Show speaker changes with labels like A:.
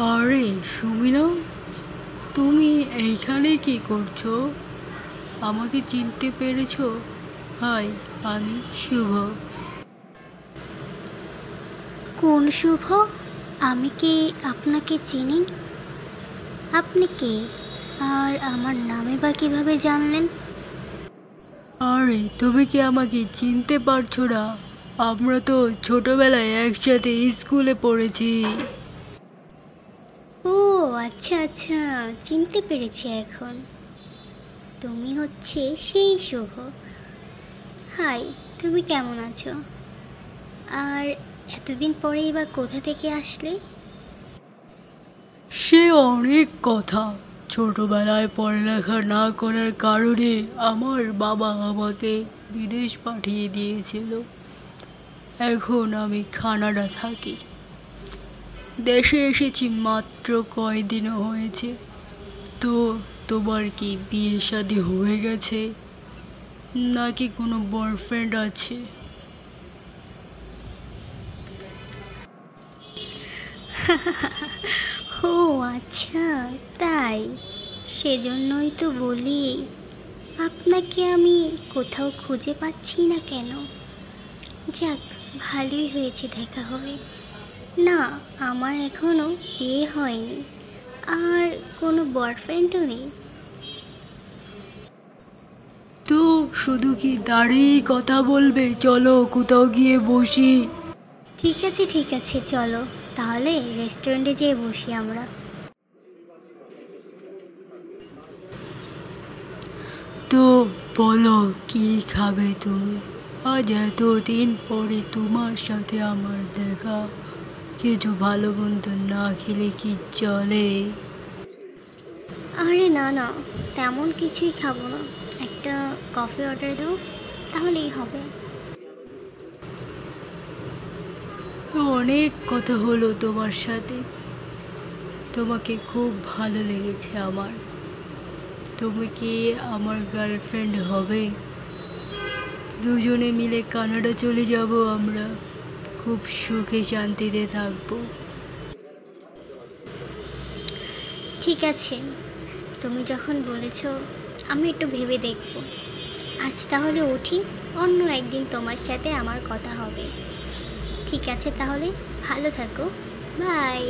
A: আরে সুমিনা, তুমি এইখানে কি করছো? আমাকে চিনতে পেরেছো? হাই, আমি শুভ।
B: কোন শুভ? আমি কি আপনাকে চিনি? আপনি কে? আর আমার নামে বা কিভাবে জানলেন?
A: আরে তুমি কি আমাকে চিনতে পারছো না? আমরা তো ছোটবেলায় একসাথে স্কুলে পড়েছি।
B: ও আচ্ছা আচ্ছা, চিনতে পেরেছি এখন। তুমি হচ্ছে সেই শুভ। হাই, তুমি কেমন আছো? আর এতদিন পরেই বা কোথা থেকে আসলে?
A: সে অনেক কথা। ছোটবেলায় পড়ালেখা না করার কারণে আমার বাবা আমাকে বিদেশ পাঠিয়ে দিয়েছিল। এখন আমি কানাডা থাকি। দেশে এসেছি মাত্র কয়দিনও হয়েছে। তো তোমার কি বিয়ে শাদী হয়ে গেছে, নাকি কোনো বয়ফ্রেন্ড আছে?
B: ও আচ্ছা, তাই? সেজন্যই তো বলি আপনাকে আমি কোথাও খুঁজে পাচ্ছি না কেন। যাক, ভালোই হয়েছে দেখা হয়ে। না, আমার এখনো বিয়ে হয়নি, আর কোনো বয়ফ্রেন্ডও নেই।
A: তো শুধু কি দাঁড়িয়ে কথা বলবে? চলো কোথাও গিয়ে বসি।
B: ঠিক আছে, চলো তাহলে রেস্টুরেন্টে যেয়ে বসি আমরা।
A: তো বলো, কি খাবে তুমি? আজ এতদিন পরে তোমার সাথে আমার দেখা, কিছু ভালো মন্দ না খেলে কি চলে?
B: আরে না না, তেমন কিছুই খাবো না। একটা কফি অর্ডার দাও, তাহলেই হবে।
A: তো অনেক কথা হলো তোমার সাথে। তোমাকে খুব ভালো লেগেছে আমার। তুমি কি আমার গার্লফ্রেন্ড হবে? দুজনে মিলে কানাডা চলে যাব আমরা। খুব সুখে শান্তিতে থাকবো।
B: ঠিক আছে, তুমি যখন বলেছো, আমি একটু ভেবে দেখব। আজ তাহলে উঠি, অন্য একদিন তোমার সাথে আমার কথা হবে। ঠিক আছে তাহলে, ভালো থাকো। বাই।